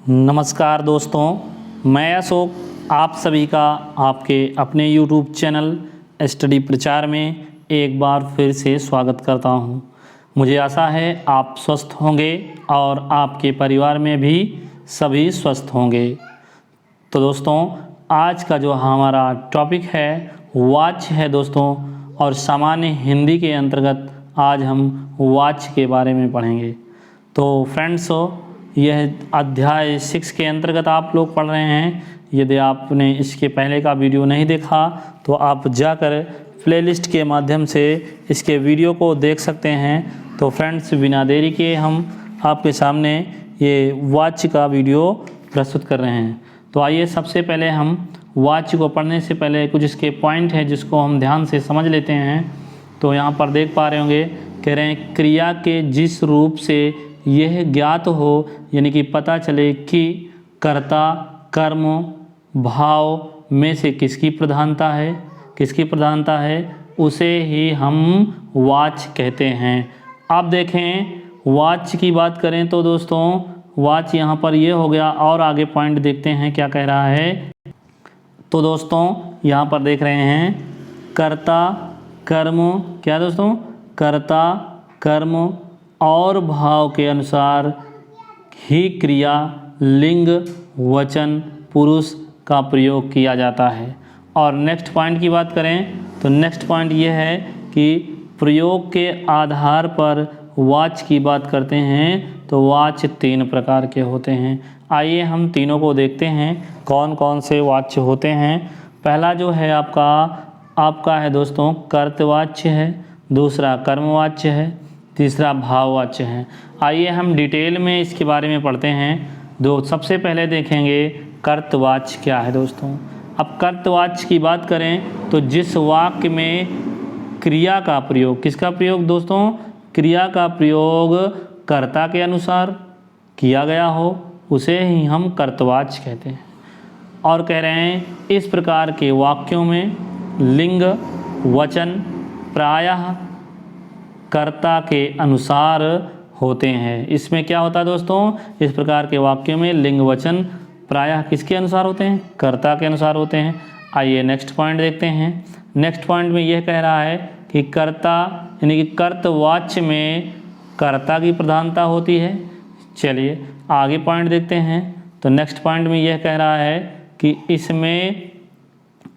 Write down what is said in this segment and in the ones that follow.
नमस्कार दोस्तों, मैं अशोक आप सभी का आपके अपने YouTube चैनल स्टडी प्रचार में एक बार फिर से स्वागत करता हूं। मुझे आशा है आप स्वस्थ होंगे और आपके परिवार में भी सभी स्वस्थ होंगे। तो दोस्तों, आज का जो हमारा टॉपिक है वॉच है दोस्तों, और सामान्य हिंदी के अंतर्गत आज हम वॉच के बारे में पढ़ेंगे। तो फ्रेंड्स, यह अध्याय 6 के अंतर्गत आप लोग पढ़ रहे हैं। यदि आपने इसके पहले का वीडियो नहीं देखा तो आप जाकर प्लेलिस्ट के माध्यम से इसके वीडियो को देख सकते हैं। तो फ्रेंड्स, बिना देरी के हम आपके सामने ये वॉच का वीडियो प्रस्तुत कर रहे हैं। तो आइए, सबसे पहले हम वॉच को पढ़ने से पहले कुछ इसके पॉइंट हैं जिसको हम ध्यान से समझ लेते हैं। तो यहाँ पर देख पा रहे होंगे, कह रहे हैं क्रिया के जिस रूप से यह ज्ञात हो, यानी कि पता चले कि कर्ता कर्म भाव में से किसकी प्रधानता है, उसे ही हम वॉच कहते हैं। अब देखें, वॉच की बात करें तो दोस्तों, वॉच यहाँ पर ये हो गया। और आगे पॉइंट देखते हैं क्या कह रहा है। तो दोस्तों, यहाँ पर देख रहे हैं कर्ता कर्म, क्या दोस्तों, कर्ता कर्म और भाव के अनुसार ही क्रिया लिंग वचन पुरुष का प्रयोग किया जाता है। और नेक्स्ट पॉइंट की बात करें तो नेक्स्ट पॉइंट ये है कि प्रयोग के आधार पर वॉच की बात करते हैं तो वॉच 3 प्रकार के होते हैं। आइए हम तीनों को देखते हैं कौन कौन से वॉच होते हैं। पहला जो है आपका है दोस्तों कर्तवाच्य है, दूसरा कर्मवाच्य है, तीसरा भाववाच्य है। आइए हम डिटेल में इसके बारे में पढ़ते हैं। सबसे पहले देखेंगे कर्तवाच्य क्या है दोस्तों। अब कर्तवाच्य की बात करें तो जिस वाक्य में क्रिया का प्रयोग, किसका प्रयोग दोस्तों, क्रिया का प्रयोग कर्ता के अनुसार किया गया हो, उसे ही हम कर्तवाच्य कहते हैं। और कह रहे हैं इस प्रकार के वाक्यों में लिंग वचन प्रायः कर्ता के अनुसार होते हैं। इसमें क्या होता है दोस्तों, इस प्रकार के वाक्यों में लिंग वचन प्रायः किसके अनुसार होते हैं, कर्ता के अनुसार होते हैं। आइए नेक्स्ट पॉइंट देखते हैं। नेक्स्ट पॉइंट में यह कह रहा है कि कर्ता यानी कि कर्तवाच्य में कर्ता की प्रधानता होती है। चलिए आगे पॉइंट देखते हैं। तो नेक्स्ट पॉइंट में यह कह रहा है कि इसमें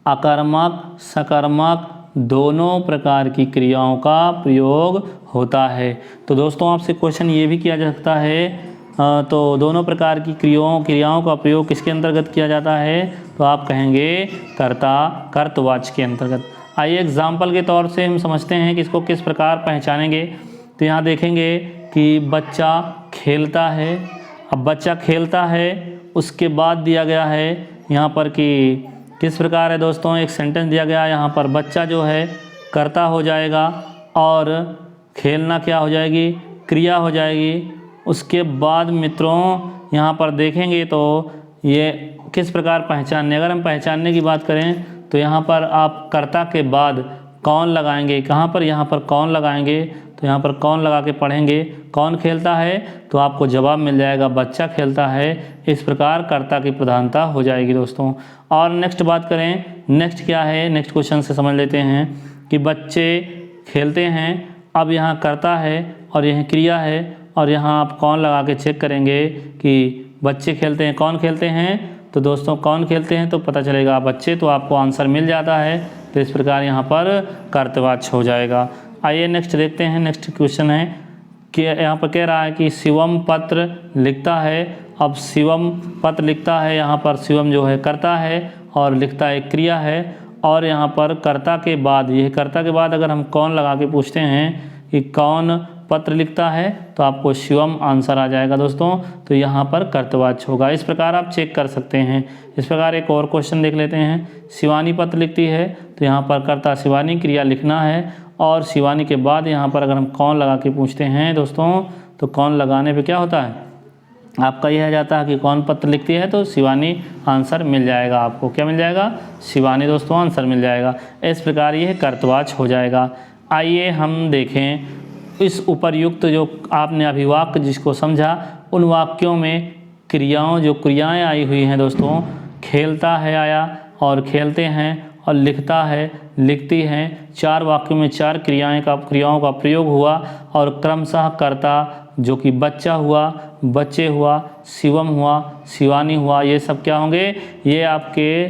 अकर्मक सकर्मक दोनों प्रकार की क्रियाओं का प्रयोग होता है। तो दोस्तों, आपसे क्वेश्चन ये भी किया जा सकता है, तो दोनों प्रकार की क्रियाओं का प्रयोग किसके अंतर्गत किया जाता है, तो आप कहेंगे कर्तवाच्य के अंतर्गत। आइए एग्जाम्पल के तौर से हम समझते हैं कि इसको किस प्रकार पहचानेंगे। तो यहाँ देखेंगे कि बच्चा खेलता है। अब बच्चा खेलता है, उसके बाद दिया गया है यहाँ पर कि किस प्रकार है दोस्तों, एक सेंटेंस दिया गया है यहाँ पर, बच्चा जो है कर्ता हो जाएगा और खेलना क्या हो जाएगी, क्रिया हो जाएगी। उसके बाद मित्रों यहाँ पर देखेंगे तो ये किस प्रकार पहचानने, अगर हम पहचानने की बात करें तो यहाँ पर आप कर्ता के बाद कौन लगाएंगे, कहाँ पर, यहाँ पर कौन लगाएंगे। तो यहाँ पर कौन लगा के पढ़ेंगे, कौन खेलता है, तो आपको जवाब मिल जाएगा बच्चा खेलता है। इस प्रकार कर्ता की प्रधानता हो जाएगी दोस्तों। और नेक्स्ट बात करें, नेक्स्ट क्या है, नेक्स्ट क्वेश्चन से समझ लेते हैं कि बच्चे खेलते हैं। अब यहाँ कर्ता है और यह क्रिया है, और यहाँ आप कौन लगा के चेक करेंगे कि बच्चे खेलते हैं, कौन खेलते हैं। तो दोस्तों कौन खेलते हैं तो पता चलेगा बच्चे, तो आपको आंसर मिल जाता है। तो इस प्रकार यहाँ पर कर्तवाच्य हो जाएगा। आइए नेक्स्ट देखते हैं। नेक्स्ट क्वेश्चन है कि यहाँ पर कह रहा है कि शिवम पत्र लिखता है। अब शिवम पत्र लिखता है, यहाँ पर शिवम जो है कर्ता है और लिखता है क्रिया है। और यहाँ पर कर्ता के बाद, यह कर्ता के बाद अगर हम कौन लगा के पूछते हैं कि कौन पत्र लिखता है, तो आपको शिवम आंसर आ जाएगा दोस्तों। तो यहाँ पर कर्तवाच्य होगा। इस प्रकार आप चेक कर सकते हैं। इस प्रकार एक और क्वेश्चन देख लेते हैं। शिवानी पत्र लिखती है, तो यहाँ पर कर्ता शिवानी, क्रिया लिखना है, और शिवानी के बाद यहाँ पर अगर हम कौन लगा के पूछते हैं दोस्तों, तो कौन लगाने पे क्या होता है, आपका यह आ जाता है कि कौन पत्र लिखती है, तो शिवानी आंसर मिल जाएगा। आपको क्या मिल जाएगा, शिवानी दोस्तों आंसर मिल जाएगा। इस प्रकार यह कर्तवाच्य हो जाएगा। आइए हम देखें इस उपर्युक्त जो आपने अभिवाक्य जिसको समझा, उन वाक्यों में जो क्रियाएं आई हुई हैं दोस्तों, खेलता है आया और खेलते हैं और लिखता है लिखती हैं। 4 वाक्यों में 4 क्रियाओं का प्रयोग हुआ और क्रमशः कर्ता जो कि बच्चा हुआ, बच्चे हुआ, शिवम हुआ, शिवानी हुआ, ये सब क्या होंगे, ये आपके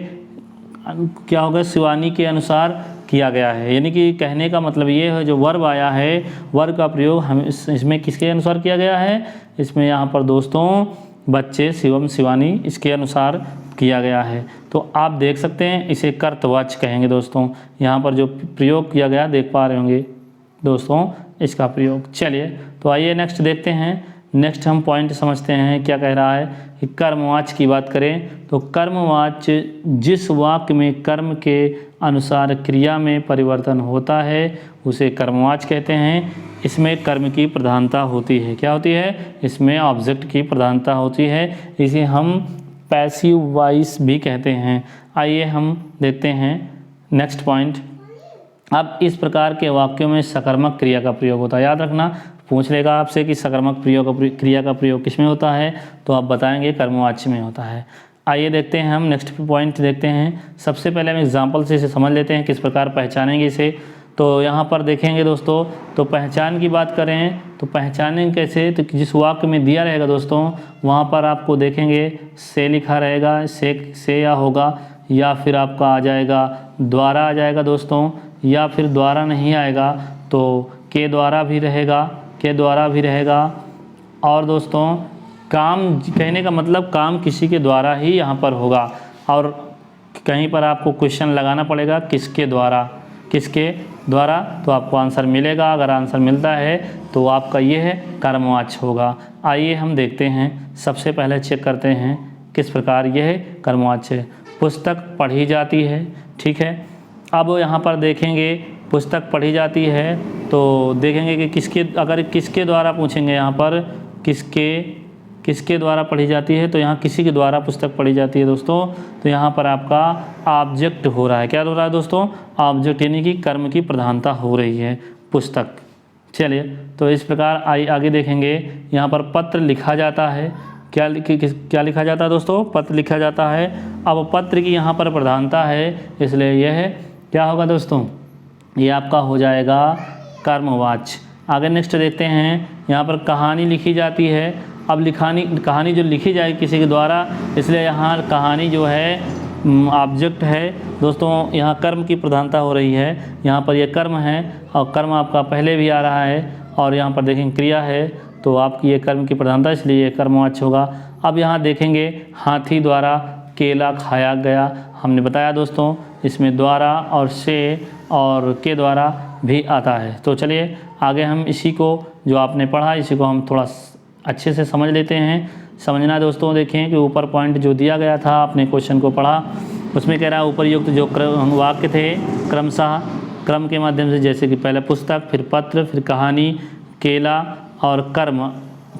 क्या होगा, शिवानी के अनुसार किया गया है। यानी कि कहने का मतलब ये है, जो वर्ब आया है, वर्ब का प्रयोग हम इसमें किसके अनुसार किया गया है, इसमें यहाँ पर दोस्तों बच्चे, शिवम, शिवानी, इसके अनुसार किया गया है। तो आप देख सकते हैं इसे कर्तवाच्य कहेंगे दोस्तों। यहाँ पर जो प्रयोग किया गया देख पा रहे होंगे दोस्तों इसका प्रयोग। चलिए तो आइए नेक्स्ट देखते हैं। नेक्स्ट हम पॉइंट समझते हैं क्या कह रहा है कि कर्मवाच्य की बात करें तो कर्मवाच्य जिस वाक्य में कर्म के अनुसार क्रिया में परिवर्तन होता है उसे कर्मवाच्य कहते हैं। इसमें कर्म की प्रधानता होती है। क्या होती है, इसमें ऑब्जेक्ट की प्रधानता होती है। इसे हम पैसिव वॉइस भी कहते हैं। आइए हम देखते हैं नेक्स्ट पॉइंट। अब इस प्रकार के वाक्यों में सकर्मक क्रिया का प्रयोग होता है। याद रखना, पूछ लेगा आपसे कि सकर्मक क्रिया का प्रयोग किस में होता है, तो आप बताएंगे कर्मवाच्य में होता है। आइए देखते हैं हम नेक्स्ट पॉइंट देखते हैं। सबसे पहले हम एग्जाम्पल से इसे समझ लेते हैं किस प्रकार पहचानेंगे इसे। तो यहाँ पर देखेंगे दोस्तों, तो पहचान की बात करें तो पहचानेंगे कैसे, तो जिस वाक्य में दिया रहेगा दोस्तों वहाँ पर आपको देखेंगे से लिखा रहेगा, से या होगा, या फिर आपका आ जाएगा द्वारा आ जाएगा दोस्तों, या फिर द्वारा नहीं आएगा तो के द्वारा भी रहेगा। और दोस्तों काम कहने का मतलब काम किसी के द्वारा ही यहाँ पर होगा। और कहीं पर आपको क्वेश्चन लगाना पड़ेगा किसके द्वारा, तो आपको आंसर मिलेगा। अगर आंसर मिलता है तो आपका ये है कर्मवाच्य होगा। आइए हम देखते हैं, सबसे पहले चेक करते हैं किस प्रकार यह है कर्मवाच्य। पुस्तक पढ़ी जाती है, ठीक है। अब यहाँ पर देखेंगे पुस्तक पढ़ी जाती है तो देखेंगे कि अगर किसके द्वारा पूछेंगे, यहाँ पर किसके द्वारा पढ़ी जाती है, तो यहाँ किसी के द्वारा पुस्तक पढ़ी जाती है दोस्तों। तो यहाँ पर आपका ऑब्जेक्ट हो रहा है। क्या हो रहा है दोस्तों, ऑब्जेक्ट, यानी कि कर्म की प्रधानता हो रही है पुस्तक। चलिए तो इस प्रकार आगे देखेंगे। यहाँ पर पत्र लिखा जाता है। क्या लिखा जाता है दोस्तों, पत्र लिखा जाता है। अब पत्र की यहाँ पर प्रधानता है, इसलिए यह क्या होगा दोस्तों, ये आपका हो जाएगा कर्मवाच्य। आगे नेक्स्ट देखते हैं। यहाँ पर कहानी लिखी जाती है। अब कहानी जो लिखी जाए किसी के द्वारा, इसलिए यहाँ कहानी जो है ऑब्जेक्ट है दोस्तों। यहाँ कर्म की प्रधानता हो रही है, यहाँ पर यह कर्म है और कर्म आपका पहले भी आ रहा है और यहाँ पर देखेंगे क्रिया है, तो आपकी ये कर्म की प्रधानता, इसलिए ये कर्मवाच्य होगा। अब यहाँ देखेंगे हाथी द्वारा केला खाया गया। हमने बताया दोस्तों इसमें द्वारा और से और के द्वारा भी आता है। तो चलिए आगे हम इसी को जो आपने पढ़ा इसी को हम थोड़ा अच्छे से समझ लेते हैं। समझना दोस्तों, देखें कि ऊपर पॉइंट जो दिया गया था आपने क्वेश्चन को पढ़ा, उसमें कह रहा है उपर्युक्त जो वाक्य थे क्रमशः क्रम के माध्यम से, जैसे कि पहले पुस्तक, फिर पत्र, फिर कहानी, केला और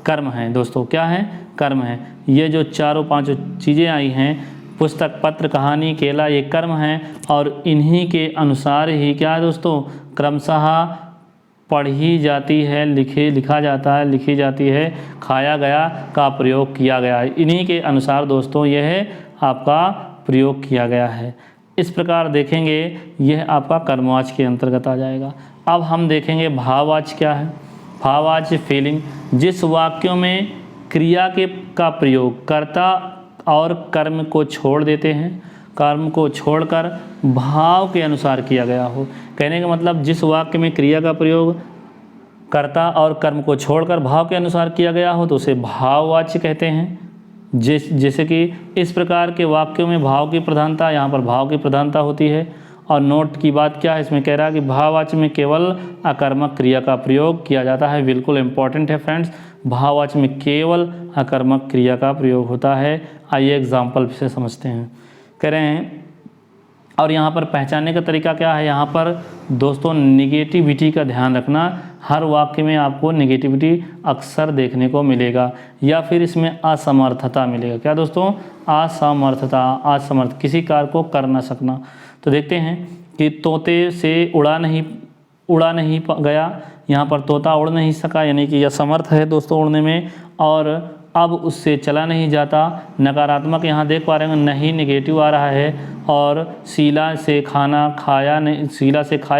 कर्म है दोस्तों। क्या है, कर्म है। ये जो 4-5 चीज़ें आई हैं, पुस्तक, पत्र, कहानी, केला, ये कर्म हैं और इन्हीं के अनुसार ही क्या है दोस्तों, क्रमशः पढ़ी जाती है, लिखा जाता है, लिखी जाती है, खाया गया का प्रयोग किया गया है। इन्हीं के अनुसार दोस्तों यह आपका प्रयोग किया गया है। इस प्रकार देखेंगे यह आपका कर्मवाच्य के अंतर्गत आ जाएगा। अब हम देखेंगे भाववाच्य क्या है। भाववाच्य फीलिंग, जिस वाक्यों में क्रिया का प्रयोग कर्ता और कर्म को छोड़ देते हैं, कर्म को छोड़कर भाव के अनुसार किया गया हो। कहने का मतलब जिस वाक्य में क्रिया का प्रयोग कर्ता और कर्म को छोड़कर भाव के अनुसार किया गया हो तो उसे भाववाच्य कहते हैं। जैसे कि इस प्रकार के वाक्यों में भाव की प्रधानता, यहाँ पर भाव की प्रधानता होती है। और नोट की बात क्या है, इसमें कह रहा है कि भाववाच्य में केवल अकर्मक क्रिया का प्रयोग किया जाता है। बिल्कुल इंपॉर्टेंट है फ्रेंड्स, भाववाच्य में केवल अकर्मक क्रिया का प्रयोग होता है। आइए एग्जाम्पल से समझते हैं। कह रहे हैं और यहाँ पर पहचानने का तरीका क्या है, यहाँ पर दोस्तों निगेटिविटी का ध्यान रखना। हर वाक्य में आपको निगेटिविटी अक्सर देखने को मिलेगा या फिर इसमें असमर्थता मिलेगा। क्या दोस्तों, असमर्थता, असमर्थ, किसी कार्य को कर ना सकना। तो देखते हैं कि तोते से उड़ा नहीं गया, यहाँ पर तोता उड़ नहीं सका, यानी कि असमर्थ है दोस्तों उड़ने में। और अब उससे चला नहीं जाता। नकारात्मक यहाँ देख पा रहे हैं नहीं, नेगेटिव आ रहा है। और शीला से खाया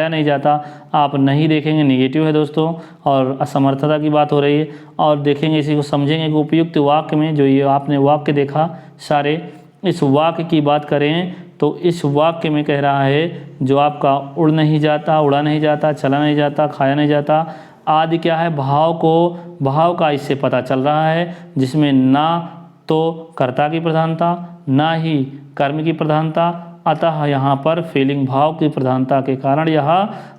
नहीं जाता, आप नहीं देखेंगे, नेगेटिव है दोस्तों। और असमर्थता की बात हो रही है। और देखेंगे, इसी को समझेंगे कि उपयुक्त वाक्य में जो ये आपने वाक्य देखा सारे, इस वाक्य की बात करें तो इस वाक्य में कह रहा है जो आपका उड़ नहीं जाता, उड़ा नहीं जाता, चला नहीं जाता, खाया नहीं जाता आदि क्या है, भाव का इससे पता चल रहा है, जिसमें ना तो कर्ता की प्रधानता, ना ही कर्म की प्रधानता, अतः यहाँ पर फीलिंग भाव की प्रधानता के कारण यह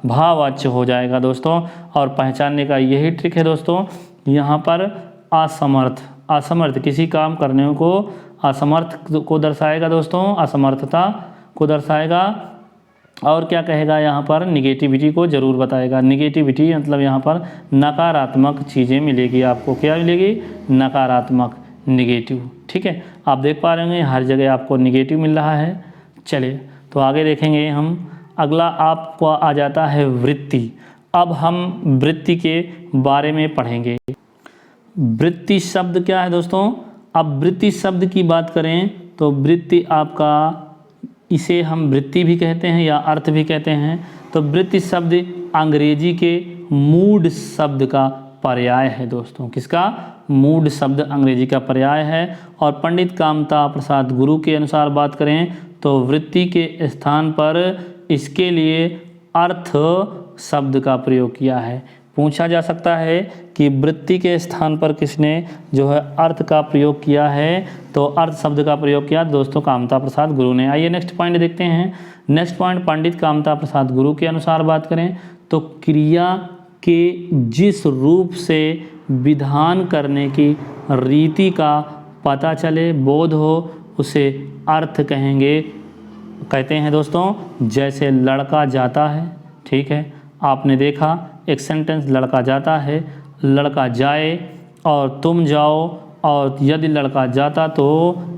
भाववाच्य हो जाएगा दोस्तों। और पहचानने का यही ट्रिक है दोस्तों। यहाँ पर असमर्थ किसी काम करने को असमर्थ को दर्शाएगा दोस्तों, असमर्थता को दर्शाएगा। और क्या कहेगा यहाँ पर, निगेटिविटी को ज़रूर बताएगा। निगेटिविटी मतलब यहाँ पर नकारात्मक चीज़ें मिलेगी आपको। क्या मिलेगी? नकारात्मक, निगेटिव। ठीक है, आप देख पा रहे होंगे हर जगह आपको निगेटिव मिल रहा है। चलिए तो आगे देखेंगे हम। अगला आपको आ जाता है वृत्ति। अब हम वृत्ति के बारे में पढ़ेंगे। वृत्ति शब्द क्या है दोस्तों? अब वृत्ति शब्द की बात करें तो वृत्ति आपका, इसे हम वृत्ति भी कहते हैं या अर्थ भी कहते हैं। तो वृत्ति शब्द अंग्रेजी के मूड शब्द का पर्याय है दोस्तों। किसका? मूड शब्द अंग्रेजी का पर्याय है। और पंडित कामता प्रसाद गुरु के अनुसार बात करें तो वृत्ति के स्थान पर इसके लिए अर्थ शब्द का प्रयोग किया है। पूछा जा सकता है कि वृत्ति के स्थान पर किसने जो है अर्थ का प्रयोग किया है, तो अर्थ शब्द का प्रयोग किया दोस्तों कामता प्रसाद गुरु ने। आइए नेक्स्ट पॉइंट देखते हैं। नेक्स्ट पॉइंट, पंडित कामता प्रसाद गुरु के अनुसार बात करें तो क्रिया के जिस रूप से विधान करने की रीति का पता चले, बोध हो, उसे अर्थ कहते हैं दोस्तों। जैसे लड़का जाता है, ठीक है, आपने देखा एक सेंटेंस, लड़का जाता है, लड़का जाए और तुम जाओ, और यदि लड़का जाता तो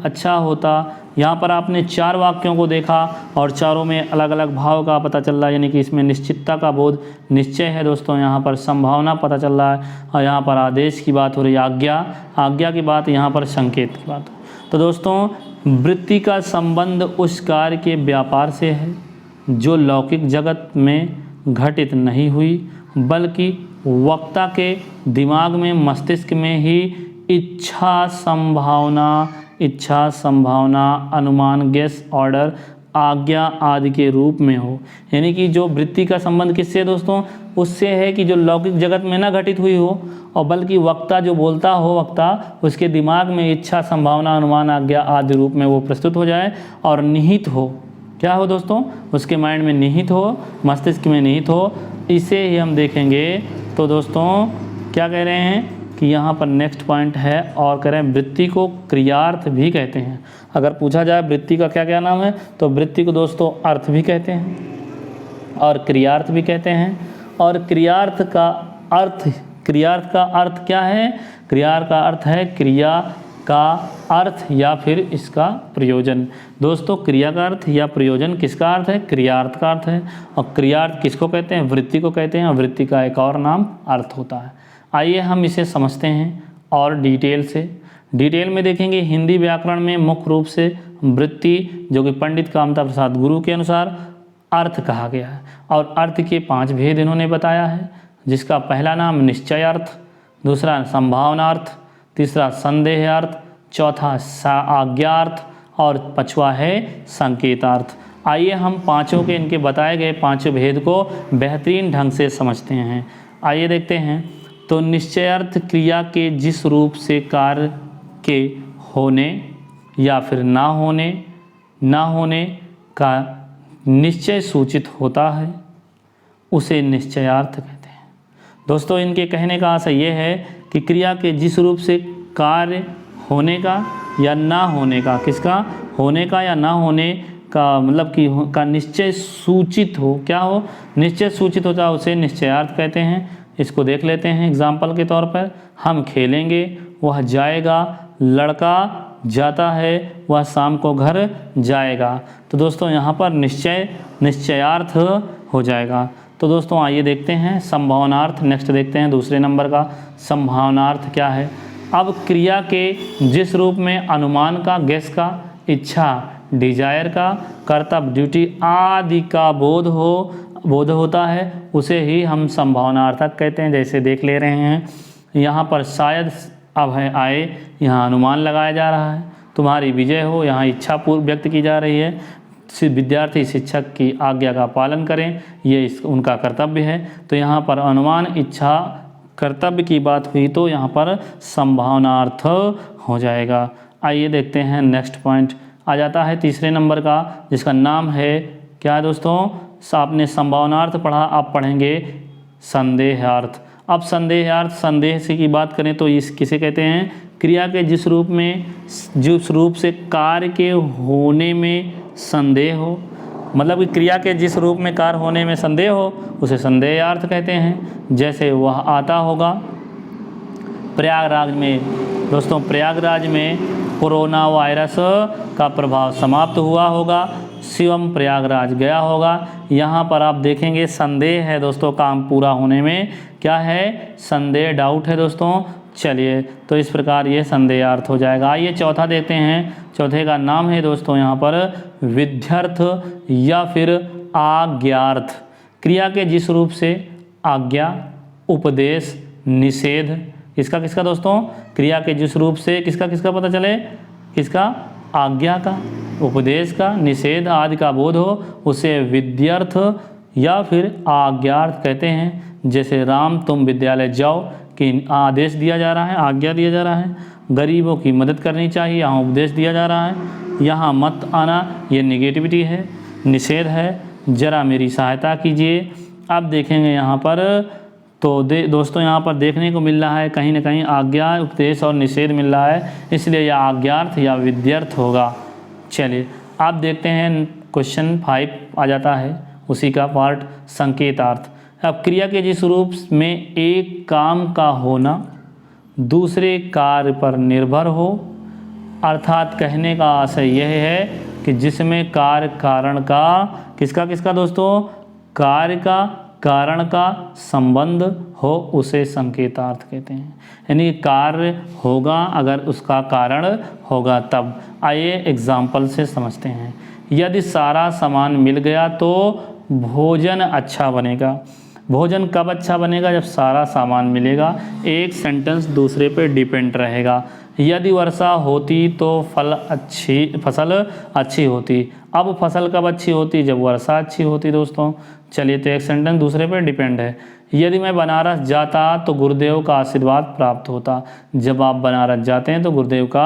अच्छा होता। यहाँ पर आपने 4 वाक्यों को देखा और चारों में अलग अलग भाव का पता चल रहा है, यानी कि इसमें निश्चितता का बोध, निश्चय है दोस्तों। यहाँ पर संभावना पता चल रहा है, और यहाँ पर आदेश की बात हो रही है, आज्ञा की बात, यहाँ पर संकेत की बात। तो दोस्तों वृत्ति का संबंध उस कार्य के व्यापार से है जो लौकिक जगत में घटित नहीं हुई, बल्कि वक्ता के दिमाग में, मस्तिष्क में ही इच्छा संभावना, अनुमान, गेस, ऑर्डर, आज्ञा आदि के रूप में हो। यानी कि जो वृत्ति का संबंध किससे है दोस्तों? उससे है कि जो लौकिक जगत में ना घटित हुई हो, और बल्कि वक्ता जो बोलता हो, वक्ता उसके दिमाग में इच्छा, संभावना, अनुमान, आज्ञा आदि रूप में वो प्रस्तुत हो जाए और निहित हो। क्या हो दोस्तों? उसके माइंड में निहित हो, मस्तिष्क में निहित हो। इसे ही हम देखेंगे। तो दोस्तों क्या कह रहे हैं कि यहाँ पर नेक्स्ट पॉइंट है, और कह रहे हैं वृत्ति को क्रियार्थ भी कहते हैं। अगर पूछा जाए वृत्ति का क्या क्या नाम है, तो वृत्ति को दोस्तों अर्थ भी कहते हैं और क्रियार्थ भी कहते हैं। और क्रियार्थ का अर्थ क्या है? क्रियार्थ का अर्थ है क्रिया का अर्थ या फिर इसका प्रयोजन। दोस्तों क्रिया का अर्थ या प्रयोजन किसका अर्थ है? क्रियार्थ का अर्थ है। और क्रियार्थ किसको कहते हैं? वृत्ति को कहते हैं। और वृत्ति का एक और नाम अर्थ होता है। आइए हम इसे समझते हैं और डिटेल में देखेंगे। हिंदी व्याकरण में मुख्य रूप से वृत्ति, जो कि पंडित कामता प्रसाद गुरु के अनुसार अर्थ कहा गया है, और अर्थ के 5 भेद इन्होंने बताया है, जिसका पहला नाम निश्चय अर्थ, दूसरा संभावनार्थ, तीसरा संदेहार्थ, चौथा आज्ञार्थ, और 5वां है संकेतार्थ। आइए हम पांचों के, इनके बताए गए 5 भेद को बेहतरीन ढंग से समझते हैं। आइए देखते हैं। तो निश्चयार्थ क्रिया के जिस रूप से कार्य के होने या फिर ना होने का निश्चय सूचित होता है, उसे निश्चयार्थ कहते हैं। दोस्तों इनके कहने का आशय ये है कि क्रिया के जिस रूप से कार्य होने का या ना होने का, किसका? होने का या ना होने का, मतलब कि का निश्चय सूचित हो, क्या हो? निश्चय सूचित होता है, उसे निश्चयार्थ कहते हैं। इसको देख लेते हैं एग्जाम्पल के तौर पर। हम खेलेंगे, वह जाएगा, लड़का जाता है, वह शाम को घर जाएगा। तो दोस्तों यहाँ पर निश्चयार्थ हो जाएगा। तो दोस्तों आइए देखते हैं संभावनार्थ। नेक्स्ट देखते हैं दूसरे नंबर का संभावनार्थ क्या है। अब क्रिया के जिस रूप में अनुमान का, गेस का, इच्छा, डिजायर का, कर्तव्य, ड्यूटी आदि का बोध होता है उसे ही हम संभावनार्थक कहते हैं। जैसे देख ले रहे हैं यहाँ पर शायद अब है आए, यहाँ अनुमान लगाया जा रहा है, तुम्हारी विजय हो, यहाँ इच्छा पूर्व व्यक्त की जा रही है। विद्यार्थी शिक्षक की आज्ञा का पालन करें, ये उनका कर्तव्य है। तो यहाँ पर अनुमान, इच्छा, कर्तव्य की बात हुई तो यहाँ पर संभावनार्थ हो जाएगा। आइए देखते हैं नेक्स्ट पॉइंट आ जाता है तीसरे नंबर का, जिसका नाम है क्या है दोस्तों, आपने संभावनार्थ पढ़ा, आप पढ़ेंगे संदेहार्थ। अब संदेहार्थ, संदेह से की बात करें तो इस किसे कहते हैं, क्रिया के जिस रूप से कार्य के होने में संदेह हो, मतलब कि क्रिया के जिस रूप में कार्य होने में संदेह हो उसे संदेहार्थ कहते हैं। जैसे वह आता होगा प्रयागराज में, दोस्तों प्रयागराज में कोरोना वायरस का प्रभाव समाप्त हुआ होगा, शिवम प्रयागराज गया होगा। यहाँ पर आप देखेंगे संदेह है दोस्तों, काम पूरा होने में क्या है, संदेह, डाउट है दोस्तों। चलिए तो इस प्रकार ये संदेहार्थ हो जाएगा। आइए चौथा देखते हैं, चौथे का नाम है दोस्तों यहाँ पर विध्यर्थ या फिर आज्ञार्थ। क्रिया के जिस रूप से आज्ञा, उपदेश, निषेध, किसका दोस्तों, क्रिया के जिस रूप से किसका पता चले, किसका, आज्ञा का, उपदेश का, निषेध आदि का बोध हो उसे विध्यर्थ या फिर आज्ञार्थ कहते हैं। जैसे राम तुम विद्यालय जाओ कि आदेश दिया जा रहा है, आज्ञा दिया जा रहा है। गरीबों की मदद करनी चाहिए, यहाँ उपदेश दिया जा रहा है। यहाँ मत आना, ये निगेटिविटी है, निषेध है। जरा मेरी सहायता कीजिए। आप देखेंगे यहाँ पर तो दोस्तों यहाँ पर देखने को मिल रहा है कहीं ना कहीं आज्ञा, उपदेश और निषेध मिल रहा है, इसलिए यह आज्ञार्थ या विध्यर्थ होगा। चलिए आप देखते हैं क्वेश्चन 5 आ जाता है, उसी का पार्ट संकेतार्थ। अब क्रिया के जिस रूप में एक काम का होना दूसरे कार्य पर निर्भर हो, अर्थात कहने का आशय यह है कि जिसमें कार्य कारण का, किसका दोस्तों, कार्य का कारण का संबंध हो उसे संकेतार्थ कहते हैं। यानी कार्य होगा अगर उसका कारण होगा तब। आइए एग्जाम्पल से समझते हैं। यदि सारा सामान मिल गया तो भोजन अच्छा बनेगा। भोजन कब अच्छा बनेगा, जब सारा सामान मिलेगा। एक सेंटेंस दूसरे पे डिपेंड रहेगा। यदि वर्षा होती तो फसल अच्छी होती। अब फसल कब अच्छी होती, जब वर्षा अच्छी होती दोस्तों। चलिए तो एक सेंटेंस दूसरे पे डिपेंड है। यदि मैं बनारस जाता तो गुरुदेव का आशीर्वाद प्राप्त होता। जब आप बनारस जाते हैं तो गुरुदेव का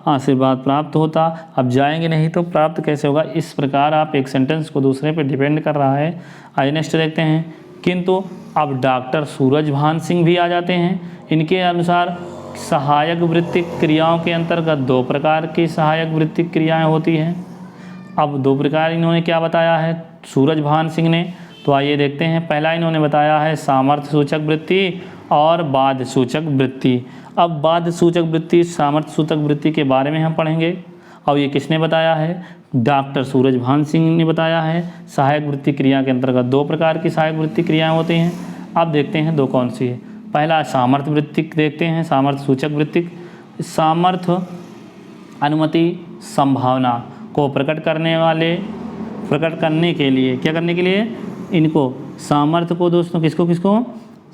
आशीर्वाद प्राप्त होता। अब जाएंगे नहीं तो प्राप्त कैसे होगा। इस प्रकार आप एक सेंटेंस को दूसरे पे डिपेंड कर रहा है। आइए नेक्स्ट देखते हैं। किंतु अब डॉक्टर सूरजभान सिंह भी आ जाते हैं। इनके अनुसार सहायक वृत्तिक क्रियाओं के अंतर्गत 2 प्रकार की सहायक वृत्तिक क्रियाएं होती हैं। अब 2 प्रकार इन्होंने क्या बताया है सूरजभान सिंह ने, तो आइए देखते हैं। पहला इन्होंने बताया है सामर्थ्य सूचक वृत्ति और बाध्य सूचक वृत्ति। अब बाध्य सूचक वृत्ति, सामर्थ्य सूचक वृत्ति के बारे में हम पढ़ेंगे। और ये किसने बताया है, डॉक्टर सूरजभान सिंह ने बताया है। सहायक वृत्ति क्रिया के अंतर्गत 2 प्रकार की सहायक वृत्ति क्रियाएं होती हैं। अब देखते हैं 2 कौन सी है। पहला सामर्थ्य वृत्तिक देखते हैं, सामर्थ्य सूचक वृत्तिक। सामर्थ्य, अनुमति, संभावना को प्रकट करने के लिए क्या करने के लिए, इनको सामर्थ्य को दोस्तों किसको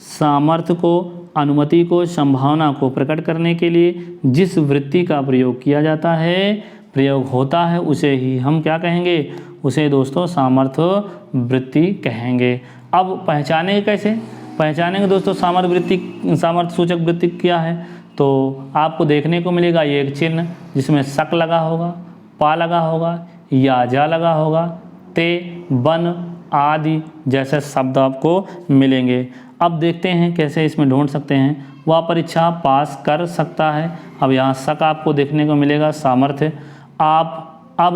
सामर्थ्य को, अनुमति को, संभावना को प्रकट करने के लिए जिस वृत्ति का प्रयोग किया जाता है, प्रयोग होता है, उसे ही हम क्या कहेंगे, उसे दोस्तों सामर्थ्य वृत्ति कहेंगे। अब पहचानेंगे कैसे, पहचानेंगे दोस्तों सामर्थ्य सूचक वृत्ति क्या है। तो आपको देखने को मिलेगा ये एक चिन्ह जिसमें सक लगा होगा, पा लगा होगा, या जा लगा होगा, ते, बन आदि जैसे शब्द आपको मिलेंगे। अब देखते हैं कैसे इसमें ढूंढ सकते हैं। वह परीक्षा पास कर सकता है। अब यहाँ सक आपको देखने को मिलेगा, सामर्थ्य। अब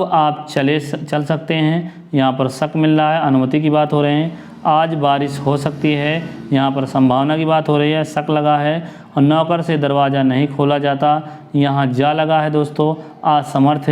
आप चल सकते हैं, यहाँ पर सक मिल रहा है, अनुमति की बात हो रहे हैं। आज बारिश हो सकती है, यहाँ पर संभावना की बात हो रही है, सक लगा है। और नौकर से दरवाज़ा नहीं खोला जाता, यहाँ जा लगा है दोस्तों, असमर्थ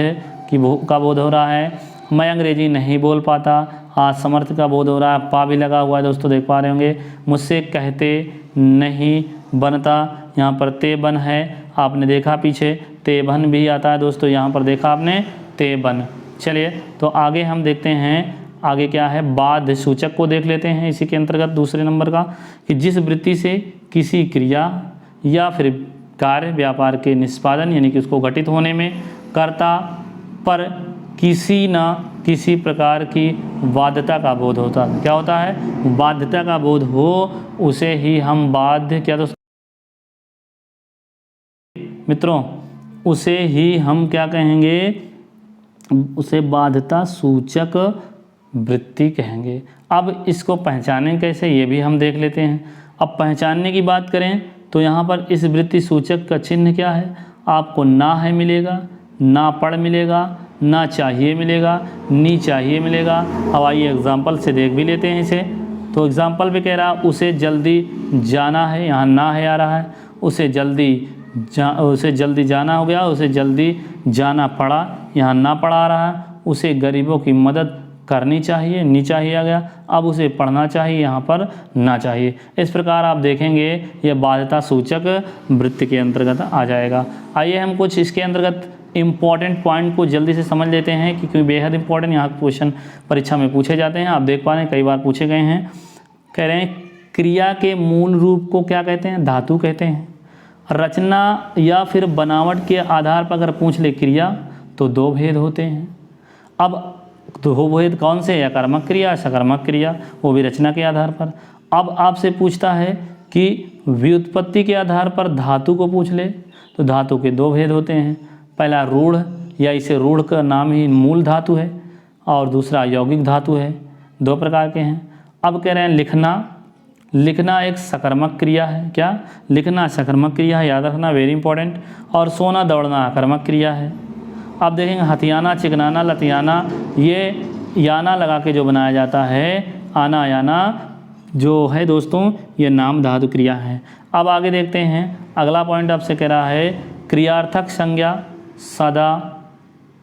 का बोध हो रहा है। मैं अंग्रेजी नहीं बोल पाता, असमर्थ का बोध हो रहा है, पा भी लगा हुआ है दोस्तों, देख पा रहे होंगे। मुझसे कहते नहीं बनता, यहाँ पर ते बन है, आपने देखा पीछे तेबन भी आता है दोस्तों, यहाँ पर देखा आपने तेबन। चलिए तो आगे हम देखते हैं, आगे क्या है, बाध्य सूचक को देख लेते हैं इसी के अंतर्गत दूसरे नंबर का, कि जिस वृत्ति से किसी क्रिया या फिर कार्य व्यापार के निष्पादन यानी कि उसको घटित होने में कर्ता पर किसी न किसी प्रकार की बाध्यता का बोध होता है। क्या होता है, बाध्यता का बोध हो, उसे ही हम बाध्य, क्या दोस्तों मित्रों, उसे ही हम क्या कहेंगे, उसे बाध्यता सूचक वृत्ति कहेंगे। अब इसको पहचानें कैसे, ये भी हम देख लेते हैं। अब पहचानने की बात करें तो यहाँ पर इस वृत्ति सूचक का चिन्ह क्या है, आपको ना है मिलेगा, ना पढ़ मिलेगा, ना चाहिए मिलेगा, नी चाहिए मिलेगा। अब आइए एग्जाम्पल से देख भी लेते हैं इसे। तो एग्जाम्पल पे कह रहा उसे जल्दी जाना है, यहाँ ना है आ रहा है, उसे जल्दी जाना हो गया, उसे जल्दी जाना पड़ा, यहाँ ना पड़ा आ रहा है। उसे गरीबों की मदद करनी चाहिए, नी चाहिए आ गया। अब उसे पढ़ना चाहिए, यहाँ पर ना चाहिए। इस प्रकार आप देखेंगे ये बाध्यता सूचक वृत्ति के अंतर्गत आ जाएगा। आइए हम कुछ इसके अंतर्गत इम्पॉर्टेंट पॉइंट को जल्दी से समझ लेते हैं, क्योंकि बेहद इंपॉर्टेंट यहाँ क्वेश्चन परीक्षा में पूछे जाते हैं। आप देख पा रहे हैं कई बार पूछे गए हैं। कह रहे हैं क्रिया के मूल रूप को क्या कहते हैं, धातु कहते हैं। रचना या फिर बनावट के आधार पर अगर पूछ ले क्रिया तो दो भेद होते हैं। अब दो भेद कौन से, अकर्मक क्रिया, सकर्मक क्रिया, वो भी रचना के आधार पर। अब आपसे पूछता है कि व्युत्पत्ति के आधार पर धातु को पूछ ले तो धातु के दो भेद होते हैं। पहला रूढ़, या इसे रूढ़ का नाम ही मूल धातु है, और दूसरा यौगिक धातु है। दो प्रकार के हैं। अब कह रहे हैं लिखना एक सकर्मक क्रिया है। क्या, लिखना सकर्मक क्रिया है, याद रखना, वेरी इंपॉर्टेंट। और सोना दौड़ना अकर्मक क्रिया है। अब देखेंगे हथियाना, चिकनाना, लतियाना, ये याना लगा के जो बनाया जाता है, आना याना जो है दोस्तों, ये नाम धातु क्रिया है। अब आगे देखते हैं, अगला पॉइंट आपसे कह रहा है क्रियार्थक संज्ञा सदा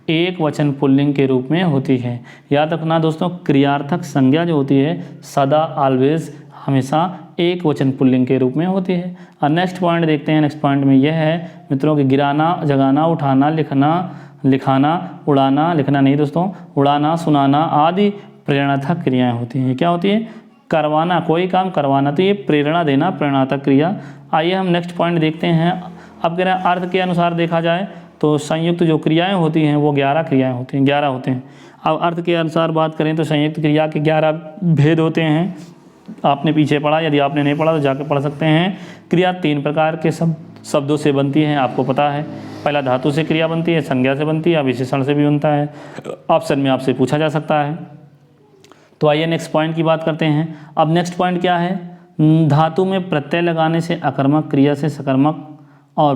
एक वचन पुल्लिंग के रूप में होती है। याद रखना दोस्तों, क्रियार्थक संज्ञा जो होती है सदा, ऑलवेज, हमेशा एक वचन पुल्लिंग के रूप में होती है। और नेक्स्ट पॉइंट देखते हैं। नेक्स्ट पॉइंट में यह है मित्रों कि गिराना, जगाना, उठाना, लिखाना, उड़ाना, लिखना नहीं दोस्तों, उड़ाना, सुनाना आदि प्रेरणात्मक क्रियाएं होती हैं। क्या होती है, करवाना, कोई काम करवाना, तो ये प्रेरणा देना, प्रेरणात्मक क्रिया। आइए हम नेक्स्ट पॉइंट देखते हैं। अब कह रहे हैं अर्थ के अनुसार देखा जाए तो संयुक्त जो क्रियाएं होती हैं वो 11 क्रियाएं होती हैं, 11 होते हैं। अब अर्थ के अनुसार बात करें तो संयुक्त क्रिया के 11 भेद होते हैं। आपने पीछे पढ़ा, यदि आपने नहीं पढ़ा तो जाके पढ़ सकते हैं। क्रिया 3 प्रकार के शब्दों से बनती है, आपको पता है। पहला धातु से क्रिया बनती है, संज्ञा से बनती है, विशेषण से भी बनता है। ऑप्शन में आपसे पूछा जा सकता है। तो आइए नेक्स्ट पॉइंट की बात करते हैं। अब नेक्स्ट पॉइंट क्या है, धातु में प्रत्यय लगाने से अकर्मक क्रिया से सकर्मक और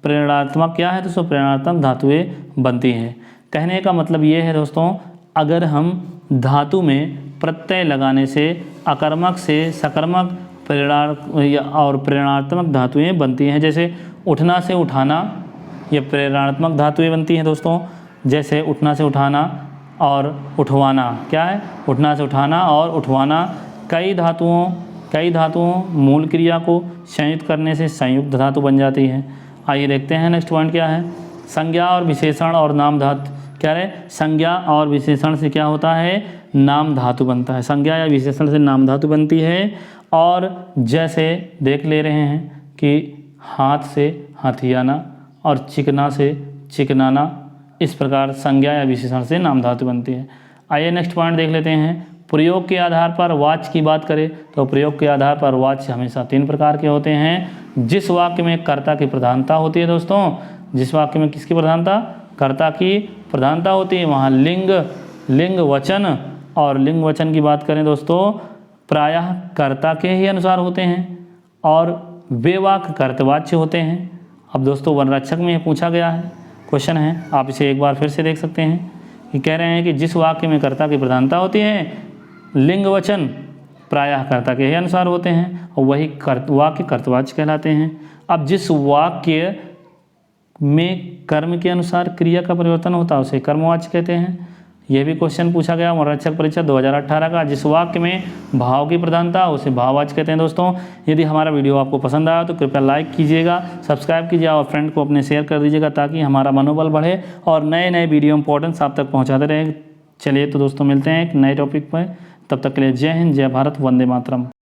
प्रेरणात्मक क्या है दोस्तों, प्रेरणात्मक धातुएं बनती हैं। कहने का मतलब ये है दोस्तों, अगर हम धातु में प्रत्यय लगाने से अकर्मक से सकर्मक और प्रेरणात्मक धातुएं बनती हैं। जैसे उठना से उठाना, ये प्रेरणात्मक धातुएं बनती हैं दोस्तों। जैसे उठना से उठाना और उठवाना, क्या है, उठना से उठाना और उठवाना कई धातुओं मूल क्रिया को संयुक्त करने से संयुक्त धातु बन जाती है। आइए देखते हैं नेक्स्ट पॉइंट क्या है। संज्ञा और विशेषण और नाम धातु, क्या है, संज्ञा और विशेषण से क्या होता है, नाम धातु बनता है। संज्ञा या विशेषण से नाम धातु बनती है। और जैसे देख ले रहे हैं कि हाथ से हाथियाना और चिकना से चिकनाना, इस प्रकार संज्ञा या विशेषण से नाम धातु बनती है। आइए नेक्स्ट पॉइंट देख लेते हैं। प्रयोग के आधार पर वाच्य की बात करें तो प्रयोग के आधार पर वाच्य हमेशा 3 प्रकार के होते हैं। जिस वाक्य में कर्ता की प्रधानता होती है दोस्तों, जिस वाक्य में किसकी प्रधानता, कर्ता की प्रधानता होती है, वहाँ लिंग वचन, और लिंग वचन की बात करें दोस्तों प्रायः कर्ता के ही अनुसार होते हैं, और वे वाक्य कर्तवाच्य होते हैं। अब दोस्तों वनरक्षक में पूछा गया है, क्वेश्चन है, आप इसे एक बार फिर से देख सकते हैं कि कह रहे हैं कि जिस वाक्य में कर्ता की प्रधानता होती है, लिंग वचन प्रायः कर्ता के ही अनुसार होते हैं, और वही वाक्य कर्तवाच्य कहलाते हैं। अब जिस वाक्य में कर्म के अनुसार क्रिया का परिवर्तन होता है उसे कर्मवाच्य कहते हैं। यह भी क्वेश्चन पूछा गया मनोरक्षक परीक्षा 2018 का। जिस वाक्य में भाव की प्रधानता उसे भाववाचक कहते हैं दोस्तों। यदि हमारा वीडियो आपको पसंद आया तो कृपया लाइक कीजिएगा, सब्सक्राइब कीजिए और फ्रेंड को अपने शेयर कर दीजिएगा ताकि हमारा मनोबल बढ़े और नए नए वीडियो इंपॉर्टेंस आप तक पहुँचाते रहें। चलिए तो दोस्तों मिलते हैं एक नए टॉपिक पर, तब तक के लिए जय हिंद, जय भारत, वंदे मातरम।